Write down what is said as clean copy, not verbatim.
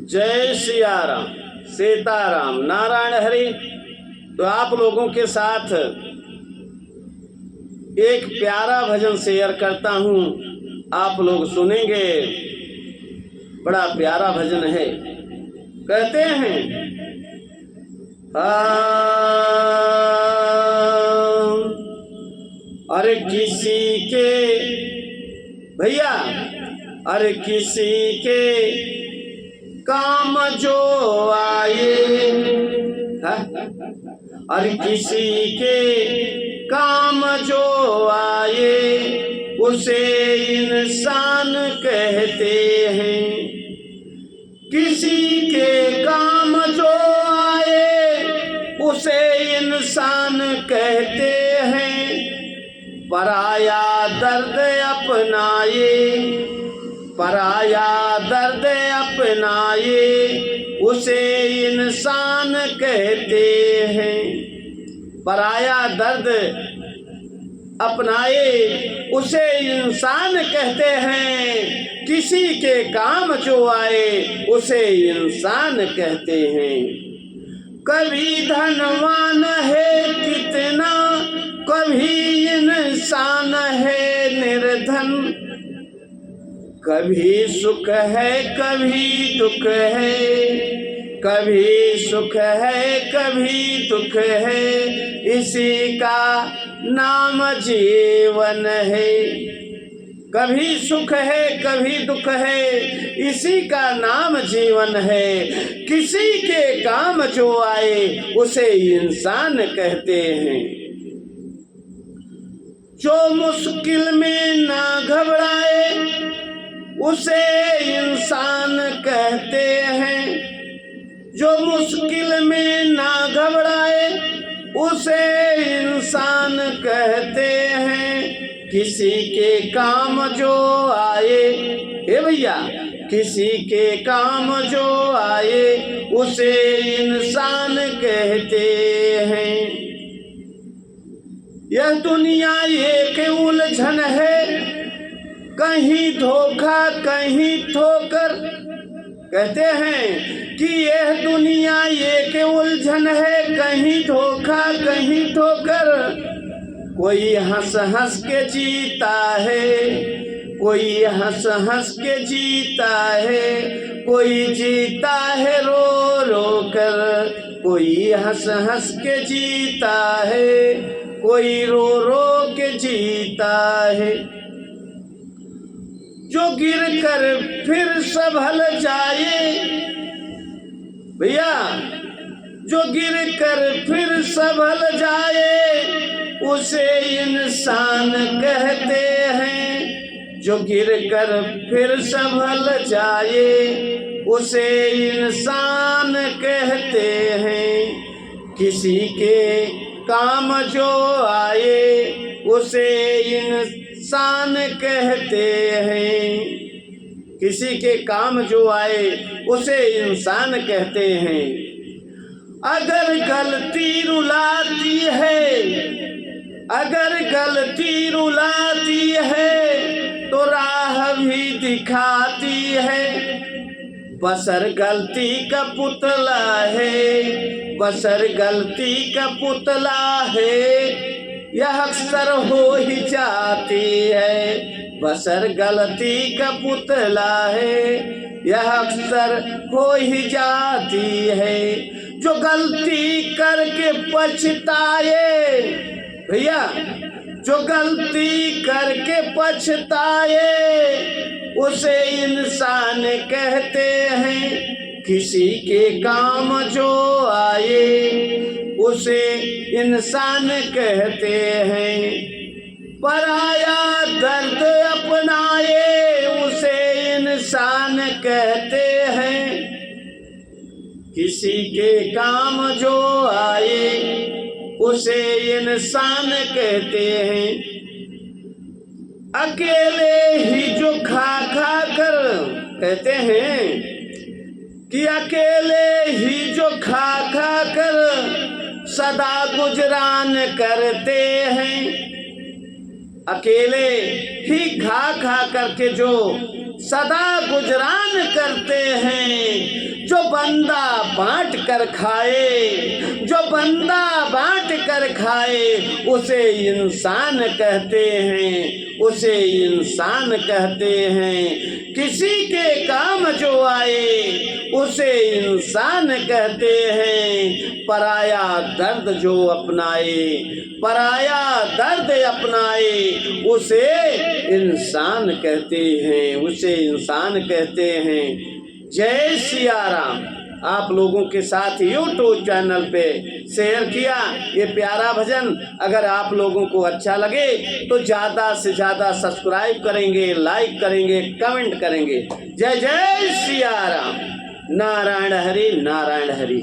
जय सिया राम, सीताराम, नारायण हरि। तो आप लोगों के साथ एक प्यारा भजन शेयर करता हूँ, आप लोग सुनेंगे। बड़ा प्यारा भजन है। कहते हैं अरे किसी के भैया, अरे किसी के काम जो आए, अरे किसी के काम जो आए उसे इंसान कहते हैं। किसी के काम जो आए उसे इंसान कहते हैं। पराया दर्द अपनाए, पराया दर्द अपनाए उसे इंसान कहते हैं। पराया दर्द अपनाए उसे इंसान कहते हैं। किसी के काम जो आए उसे इंसान कहते हैं। कभी धनवान है कितना, कभी इंसान है निर्धन। कभी सुख है कभी दुख है, कभी सुख है कभी दुख है, इसी का नाम जीवन है। कभी सुख है कभी दुख है, इसी का नाम जीवन है। किसी के काम जो आए उसे इंसान कहते हैं। जो मुश्किल में ना घबराए उसे इंसान कहते हैं। जो मुश्किल में ना घबराए उसे इंसान कहते हैं। किसी के काम जो आए, हे भैया, किसी के काम जो आए उसे इंसान कहते हैं। यह दुनिया एक उलझन है, कहीं धोखा कहीं ठोकर। कहते हैं कि यह दुनिया एक उलझन है, कहीं धोखा कहीं ठोकर। कोई हंस हंस के जीता है, कोई हंस हंस के जीता है, कोई जीता है रो रो कर। कोई हंस हंस के जीता है, कोई रो रो के जीता है। जो गिर कर फिर संभल जाए, भैया, जो गिर कर फिर संभल जाए उसे इंसान कहते हैं। जो गिर कर फिर संभल जाए उसे इंसान कहते हैं। किसी के काम जो आए उसे इंसान कहते हैं। किसी के काम जो आए उसे इंसान कहते हैं। अगर गलती रुलाती है, अगर गलती रुलाती है तो राह भी दिखाती है। बशर गलती का पुतला है, बशर गलती का पुतला है, यह अक्सर हो ही जाती है। बशर गलती का पुतला है, यह अक्सर हो ही जाती है। जो गलती करके पछताए, भैया, जो गलती करके पछताए उसे इंसान कहते हैं। किसी के काम जो आए उसे इंसान कहते हैं। पराया दर्द अपनाए उसे इंसान कहते हैं। किसी के काम जो आए उसे इंसान कहते हैं। अकेले ही जो खा खा कर, कहते हैं कि अकेले ही जो खा खा कर सदा गुजरान करते हैं। अकेले ही खा खा करके जो सदा गुजरान करते हैं। जो बंदा बांट कर खाए, जो बंदा बांट कर खाए, उसे इंसान कहते हैं, उसे इंसान कहते हैं। किसी के काम जो आए उसे इंसान कहते हैं। पराया दर्द जो अपनाए, पराया दर्द अपनाए, उसे इंसान कहते हैं, उसे इंसान कहते हैं। जय सिया राम। आप लोगों के साथ YouTube चैनल पे शेयर किया ये प्यारा भजन। अगर आप लोगों को अच्छा लगे तो ज़्यादा से ज़्यादा सब्सक्राइब करेंगे, लाइक करेंगे, कमेंट करेंगे। जय जय सिया राम। नारायण हरि, नारायण हरि।